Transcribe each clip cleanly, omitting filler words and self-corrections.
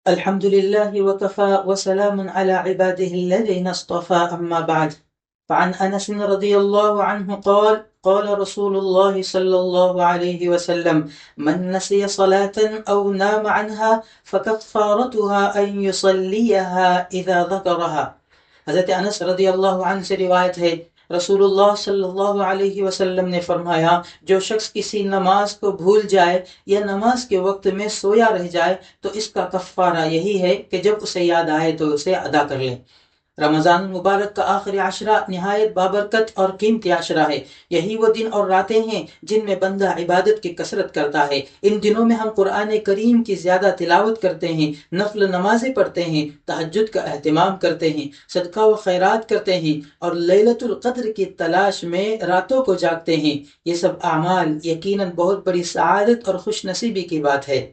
الحمد لله وكفى وسلام على عباده الذين اصطفى أما بعد. فعن أنس رضي الله عنه قال قال رسول الله صلى الله عليه وسلم: من نسي صلاة أو نام عنها فكفارتها أن يصليها إذا ذكرها. حضرت انس رضی اللہ عنہ سے روایت ہے، رسول اللہ صلی اللہ علیہ وسلم نے فرمایا، جو شخص کسی نماز کو بھول جائے یا نماز کے وقت میں سویا رہ جائے تو اس کا کفارہ یہی ہے کہ جب اسے یاد آئے تو اسے ادا کر لے۔ رمضان المبارک کا آخری عشرہ نہایت بابرکت اور قیمتی عشرہ ہے۔ یہی وہ دن اور راتیں ہیں جن میں بندہ عبادت کی کثرت کرتا ہے۔ ان دنوں میں ہم قرآن کریم کی زیادہ تلاوت کرتے ہیں، نفل نمازیں پڑھتے ہیں، تہجد کا اہتمام کرتے ہیں، صدقہ و خیرات کرتے ہیں اور لیلۃ القدر کی تلاش میں راتوں کو جاگتے ہیں۔ یہ سب اعمال یقیناً بہت بڑی سعادت اور خوش نصیبی کی بات ہے۔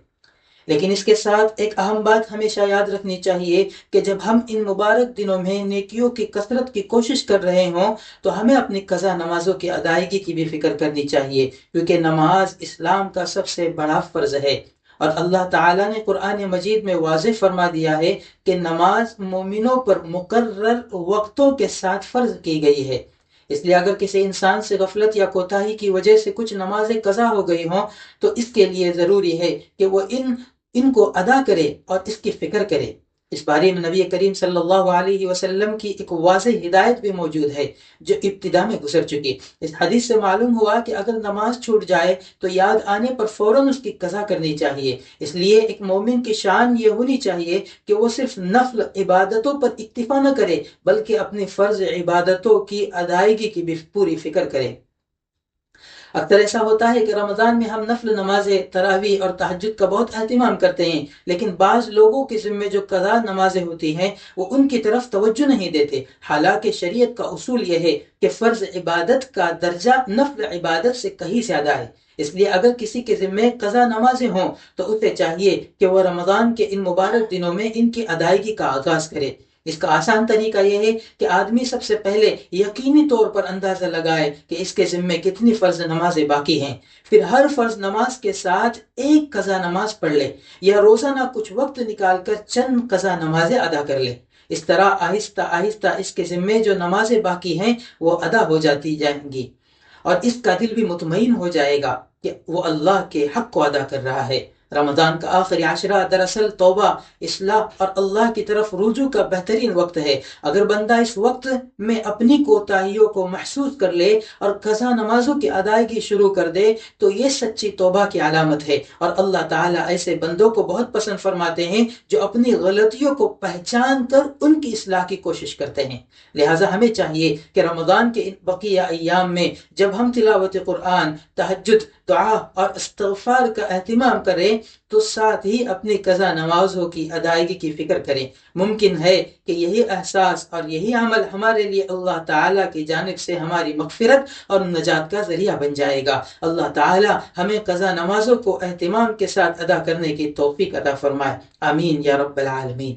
لیکن اس کے ساتھ ایک اہم بات ہمیشہ یاد رکھنی چاہیے کہ جب ہم ان مبارک دنوں میں نیکیوں کی کثرت کی کوشش کر رہے ہوں تو ہمیں اپنی قضا نمازوں کی ادائیگی کی بھی فکر کرنی چاہیے، کیونکہ نماز اسلام کا سب سے بڑا فرض ہے، اور اللہ تعالیٰ نے قرآن مجید میں واضح فرما دیا ہے کہ نماز مومنوں پر مقرر وقتوں کے ساتھ فرض کی گئی ہے۔ اس لیے اگر کسی انسان سے غفلت یا کوتاہی کی وجہ سے کچھ نمازیں قضا ہو گئی ہوں تو اس کے لیے ضروری ہے کہ وہ ان کو ادا کرے اور اس کی فکر کرے۔ اس بارے میں نبی کریم صلی اللہ علیہ وسلم کی ایک واضح ہدایت بھی موجود ہے جو ابتدا میں گزر چکی۔ اس حدیث سے معلوم ہوا کہ اگر نماز چھوٹ جائے تو یاد آنے پر فوراً اس کی قضا کرنی چاہیے۔ اس لیے ایک مومن کی شان یہ ہونی چاہیے کہ وہ صرف نفل عبادتوں پر اکتفا نہ کرے بلکہ اپنی فرض عبادتوں کی ادائیگی کی بھی پوری فکر کرے۔ اکثر ایسا ہوتا ہے کہ رمضان میں ہم نفل نمازیں، تراویح اور تہجد کا بہت اہتمام کرتے ہیں، لیکن بعض لوگوں کے ذمے جو قضا نمازیں ہوتی ہیں وہ ان کی طرف توجہ نہیں دیتے، حالانکہ شریعت کا اصول یہ ہے کہ فرض عبادت کا درجہ نفل عبادت سے کہیں زیادہ ہے۔ اس لیے اگر کسی کے ذمے قضا نمازیں ہوں تو اسے چاہیے کہ وہ رمضان کے ان مبارک دنوں میں ان کی ادائیگی کا آغاز کرے۔ اس کا آسان طریقہ یہ ہے کہ آدمی سب سے پہلے یقینی طور پر اندازہ لگائے کہ اس کے ذمے کتنی فرض نمازیں باقی ہیں، پھر ہر فرض نماز کے ساتھ ایک قضا نماز پڑھ لے یا روزانہ کچھ وقت نکال کر چند قضا نمازیں ادا کر لے۔ اس طرح آہستہ آہستہ اس کے ذمے جو نمازیں باقی ہیں وہ ادا ہو جاتی جائیں گی، اور اس کا دل بھی مطمئن ہو جائے گا کہ وہ اللہ کے حق کو ادا کر رہا ہے۔ رمضان کا آخری عشرہ دراصل توبہ، اصلاح اور اللہ کی طرف رجوع کا بہترین وقت ہے۔ اگر بندہ اس وقت میں اپنی کوتاہیوں کو محسوس کر لے اور قضا نمازوں کی ادائیگی شروع کر دے تو یہ سچی توبہ کی علامت ہے، اور اللہ تعالیٰ ایسے بندوں کو بہت پسند فرماتے ہیں جو اپنی غلطیوں کو پہچان کر ان کی اصلاح کی کوشش کرتے ہیں۔ لہٰذا ہمیں چاہیے کہ رمضان کے ان بقیہ ایام میں جب ہم تلاوت قرآن، تہجد، دعا اور استغفار کا اہتمام کریں تو ساتھ ہی اپنی قضا نمازوں کی ادائیگی کی فکر کریں۔ ممکن ہے کہ یہی احساس اور یہی عمل ہمارے لیے اللہ تعالیٰ کی جانب سے ہماری مغفرت اور نجات کا ذریعہ بن جائے گا۔ اللہ تعالیٰ ہمیں قضا نمازوں کو اہتمام کے ساتھ ادا کرنے کی توفیق عطا فرمائے، آمین یا رب العالمین۔